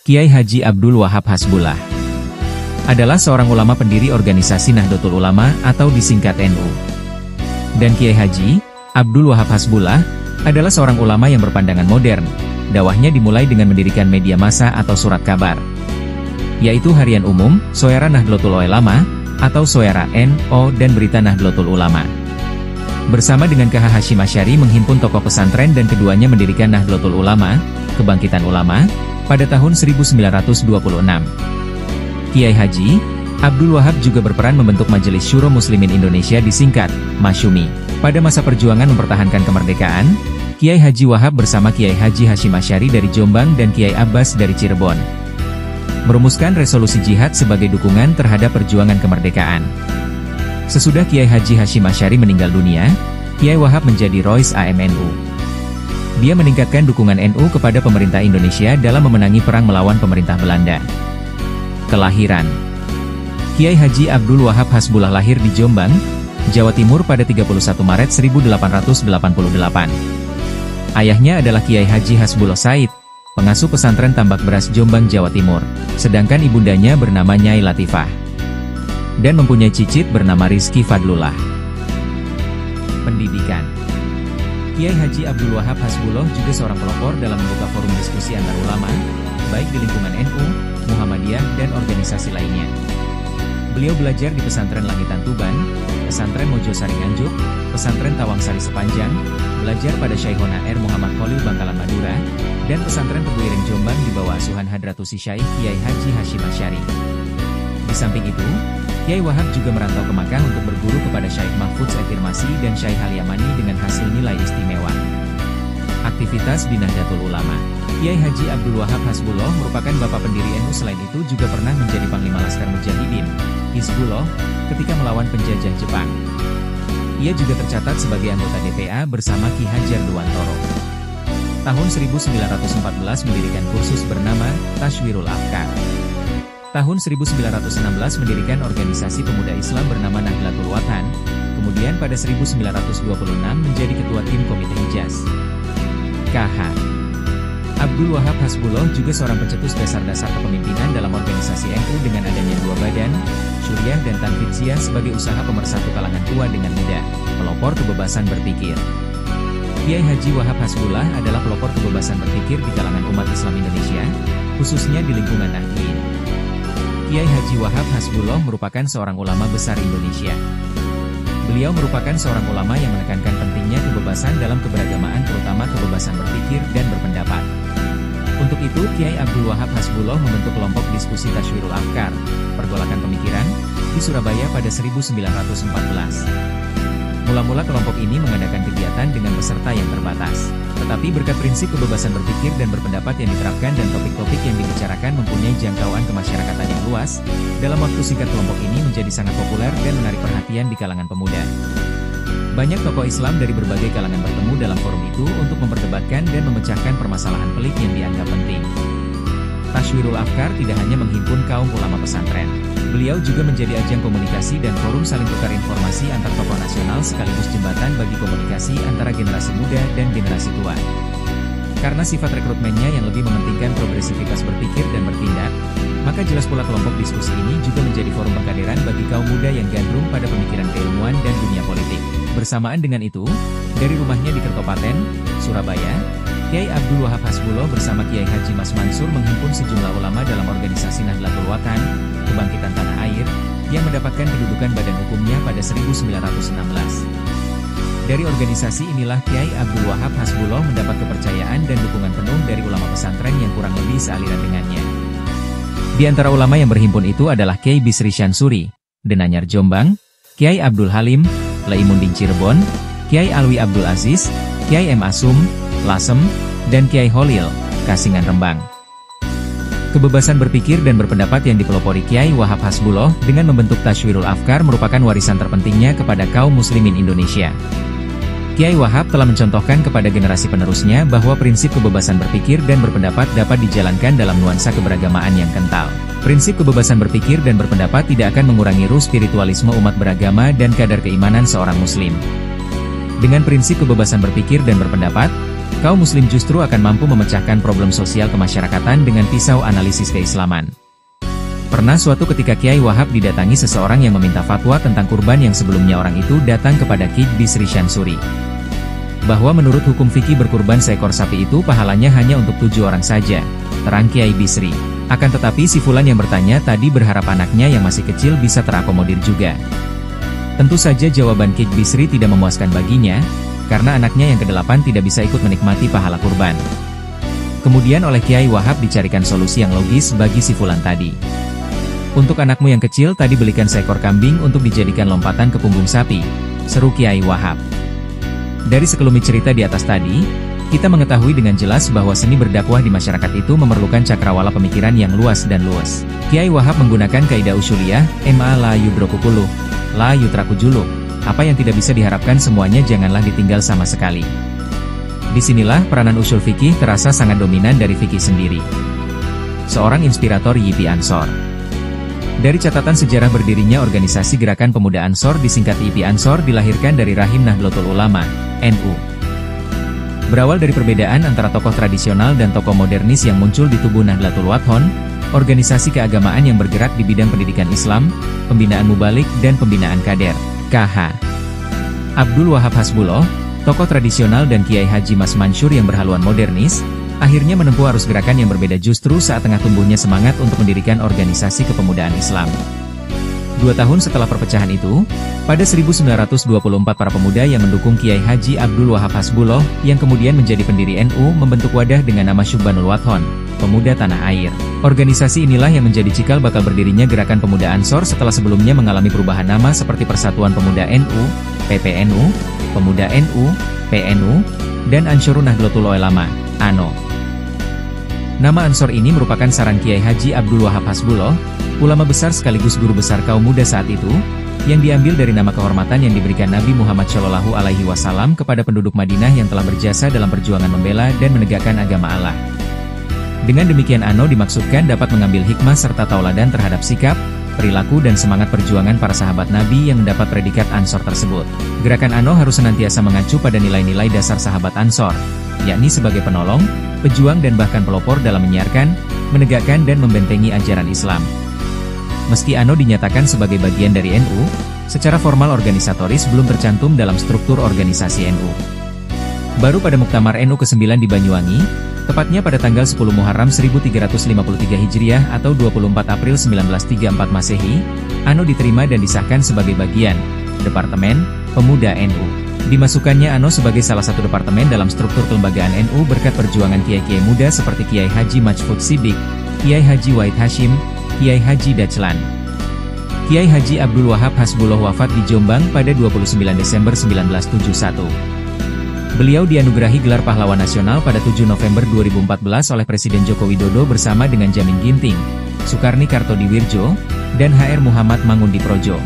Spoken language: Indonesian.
Kiai Haji Abdul Wahab Hasbullah adalah seorang ulama pendiri organisasi Nahdlatul Ulama atau disingkat NU. Dan Kiai Haji Abdul Wahab Hasbullah adalah seorang ulama yang berpandangan modern. Dakwahnya dimulai dengan mendirikan media massa atau surat kabar, yaitu Harian Umum, Soera Nahdlatul Ulama, atau Soera NO, dan Berita Nahdlatul Ulama. Bersama dengan KH Hasyim Asy'ari menghimpun tokoh pesantren dan keduanya mendirikan Nahdlatul Ulama, Kebangkitan Ulama, pada tahun 1926. Kiai Haji Abdul Wahab juga berperan membentuk Majelis Syuro Muslimin Indonesia disingkat Masyumi. Pada masa perjuangan mempertahankan kemerdekaan, Kiai Haji Wahab bersama Kiai Haji Hasyim Asy'ari dari Jombang dan Kiai Abbas dari Cirebon merumuskan resolusi jihad sebagai dukungan terhadap perjuangan kemerdekaan. Sesudah Kiai Haji Hasyim Asy'ari meninggal dunia, Kiai Wahab menjadi Rois AMNU. Dia meningkatkan dukungan NU kepada pemerintah Indonesia dalam memenangi perang melawan pemerintah Belanda. Kelahiran Kiai Haji Abdul Wahab Hasbullah lahir di Jombang, Jawa Timur pada 31 Maret 1888. Ayahnya adalah Kiai Haji Hasbullah Said, pengasuh pesantren Tambak Beras Jombang, Jawa Timur, sedangkan ibundanya bernama Nyai Latifah dan mempunyai cicit bernama Rizky Fadlullah. Pendidikan Kiai Haji Abdul Wahab Hasbullah juga seorang pelopor dalam membuka forum diskusi antar ulama, baik di lingkungan NU, Muhammadiyah, dan organisasi lainnya. Beliau belajar di Pesantren Langitan Tuban, Pesantren Mojosari Nganjuk, Pesantren Tawangsari Sepanjang, belajar pada Syekhona R. Muhammad Khalil Bangkalan Madura, dan Pesantren Tebu Ireng Jombang di bawah asuhan Hadratusi Syaikh Kiai Haji Hasyim Asy'ari. Di samping itu, Kiai Wahab juga merantau ke Makkah untuk berguru kepada Syaikh Mahfudz Efirmasi dan Syaikh Al-Yamani dengan hasil nilai istimewa. Aktivitas di Nahdlatul Ulama Kiai Haji Abdul Wahab Hasbullah merupakan bapak pendiri NU. Selain itu juga pernah menjadi Panglima Laskar Mujahidin, Hizbullah, ketika melawan penjajah Jepang. Ia juga tercatat sebagai anggota DPA bersama Ki Hajar Dewantoro. Tahun 1914 mendirikan kursus bernama Tashwirul Afkar. Tahun 1916 mendirikan organisasi pemuda Islam bernama Nahdlatul Watan, kemudian pada 1926 menjadi ketua tim Komite Hijaz. KH Abdul Wahab Hasbullah juga seorang pencetus dasar-dasar kepemimpinan dalam organisasi NU dengan adanya dua badan, Syuriah dan Tanfidziyah sebagai usaha pemersatu kalangan tua dengan muda, pelopor kebebasan berpikir. Kiai Haji Wahab Hasbullah adalah pelopor kebebasan berpikir di kalangan umat Islam Indonesia, khususnya di lingkungan Nahdliyin. Kiai Haji Wahab Hasbullah merupakan seorang ulama besar Indonesia. Beliau merupakan seorang ulama yang menekankan pentingnya kebebasan dalam keberagamaan, terutama kebebasan berpikir dan berpendapat. Untuk itu, Kiai Abdul Wahab Hasbullah membentuk kelompok diskusi Tashwirul Afkar, pergolakan pemikiran, di Surabaya pada 1914. Mula-mula kelompok ini mengadakan kegiatan dengan peserta yang terbatas. Tetapi berkat prinsip kebebasan berpikir dan berpendapat yang diterapkan dan topik-topik yang dibicarakan mempunyai jangkauan kemasyarakatan yang luas, dalam waktu singkat kelompok ini menjadi sangat populer dan menarik perhatian di kalangan pemuda. Banyak tokoh Islam dari berbagai kalangan bertemu dalam forum itu untuk memperdebatkan dan memecahkan permasalahan pelik yang dianggap penting. Tashwirul Afkar tidak hanya menghimpun kaum ulama pesantren. Beliau juga menjadi ajang komunikasi dan forum saling tukar informasi antar tokoh nasional sekaligus jembatan bagi komunikasi antara generasi muda dan generasi tua. Karena sifat rekrutmennya yang lebih mementingkan progresivitas berpikir dan bertindak, maka jelas pula kelompok diskusi ini juga menjadi forum pengkaderan bagi kaum muda yang gandrung pada pemikiran keilmuan dan dunia politik. Bersamaan dengan itu, dari rumahnya di Kertopaten, Surabaya, Kiai Abdul Wahab Hasbullah bersama Kiai Haji Mas Mansur menghimpun sejumlah ulama dalam organisasi Nahdlatul Watan, Kebangkitan Tanah Air, yang mendapatkan kedudukan badan hukumnya pada 1916. Dari organisasi inilah Kiai Abdul Wahab Hasbullah mendapat kepercayaan dan dukungan penuh dari ulama pesantren yang kurang lebih sealiran dengannya. Di antara ulama yang berhimpun itu adalah Kiai Bisri Syansuri, Denanyar Jombang, Kiai Abdul Halim, Laimunding Cirebon, Kiai Alwi Abdul Aziz, Kiai M. Asum, Lasem, dan Kiai Holil, Kasingan Rembang. Kebebasan berpikir dan berpendapat yang dipelopori Kiai Wahab Hasbullah dengan membentuk Tashwirul Afkar merupakan warisan terpentingnya kepada kaum muslimin Indonesia. Kiai Wahab telah mencontohkan kepada generasi penerusnya bahwa prinsip kebebasan berpikir dan berpendapat dapat dijalankan dalam nuansa keberagamaan yang kental. Prinsip kebebasan berpikir dan berpendapat tidak akan mengurangi ruh spiritualisme umat beragama dan kadar keimanan seorang muslim. Dengan prinsip kebebasan berpikir dan berpendapat, kaum muslim justru akan mampu memecahkan problem sosial kemasyarakatan dengan pisau analisis keislaman. Pernah suatu ketika Kiai Wahab didatangi seseorang yang meminta fatwa tentang kurban yang sebelumnya orang itu datang kepada Kiai Bisri Syansuri. Bahwa menurut hukum fikih berkurban seekor sapi itu pahalanya hanya untuk 7 orang saja, terang Kiai Bisri. Akan tetapi si fulan yang bertanya tadi berharap anaknya yang masih kecil bisa terakomodir juga. Tentu saja jawaban Kiai Bisri tidak memuaskan baginya, karena anaknya yang ke-8 tidak bisa ikut menikmati pahala kurban. Kemudian oleh Kiai Wahab dicarikan solusi yang logis bagi si fulan tadi. Untuk anakmu yang kecil tadi belikan seekor kambing untuk dijadikan lompatan ke punggung sapi, seru Kiai Wahab. Dari sekelumit cerita di atas tadi, kita mengetahui dengan jelas bahwa seni berdakwah di masyarakat itu memerlukan cakrawala pemikiran yang luas dan luas. Kiai Wahab menggunakan kaidah usuliyah, ma la yudroku kulluh, la yutraku juluh. Apa yang tidak bisa diharapkan semuanya janganlah ditinggal sama sekali. Disinilah peranan usul fikih terasa sangat dominan dari fikih sendiri. Seorang inspirator YPI Ansor. Dari catatan sejarah berdirinya organisasi Gerakan Pemuda Ansor disingkat YPI Ansor dilahirkan dari rahim Nahdlatul Ulama, NU. Berawal dari perbedaan antara tokoh tradisional dan tokoh modernis yang muncul di tubuh Nahdlatul Wathon, organisasi keagamaan yang bergerak di bidang pendidikan Islam, pembinaan mubalik dan pembinaan kader. KH. Abdul Wahab Hasbuloh, tokoh tradisional dan Kiai Haji Mas Mansur yang berhaluan modernis, akhirnya menempuh arus gerakan yang berbeda justru saat tengah tumbuhnya semangat untuk mendirikan organisasi kepemudaan Islam. 2 tahun setelah perpecahan itu, pada 1924 para pemuda yang mendukung Kiai Haji Abdul Wahab Hasbuloh, yang kemudian menjadi pendiri NU membentuk wadah dengan nama Syubbanul Wathon, Pemuda Tanah Air. Organisasi inilah yang menjadi cikal bakal berdirinya Gerakan Pemuda Ansor setelah sebelumnya mengalami perubahan nama seperti Persatuan Pemuda NU, PPNU, Pemuda NU, PNU, dan Ansyurun Nahdlatul Ulama, ANO. Nama Ansor ini merupakan saran Kiai Haji Abdul Wahab Hasbuloh, ulama besar sekaligus guru besar kaum muda saat itu, yang diambil dari nama kehormatan yang diberikan Nabi Muhammad SAW kepada penduduk Madinah yang telah berjasa dalam perjuangan membela dan menegakkan agama Allah. Dengan demikian ANO dimaksudkan dapat mengambil hikmah serta tauladan terhadap sikap, perilaku dan semangat perjuangan para sahabat Nabi yang mendapat predikat Ansor tersebut. Gerakan ANO harus senantiasa mengacu pada nilai-nilai dasar sahabat Ansor, yakni sebagai penolong, pejuang dan bahkan pelopor dalam menyiarkan, menegakkan dan membentengi ajaran Islam. Meski ANO dinyatakan sebagai bagian dari NU, secara formal organisatoris belum tercantum dalam struktur organisasi NU. Baru pada Muktamar NU ke-9 di Banyuwangi, tepatnya pada tanggal 10 Muharram 1353 Hijriah atau 24 April 1934 Masehi, ANO diterima dan disahkan sebagai bagian Departemen Pemuda NU. Dimasukkannya ANO sebagai salah satu departemen dalam struktur kelembagaan NU berkat perjuangan kiai-kiai muda seperti Kiai Haji Majfud Siddiq, Kiai Haji Wahid Hashim, Kiai Haji Dachlan. Kiai Haji Abdul Wahab Hasbuloh wafat di Jombang pada 29 Desember 1971. Beliau dianugerahi gelar pahlawan nasional pada 7 November 2014 oleh Presiden Joko Widodo bersama dengan Jamin Ginting, Sukarni Kartodiwirjo, dan HR Muhammad Mangundiprojo.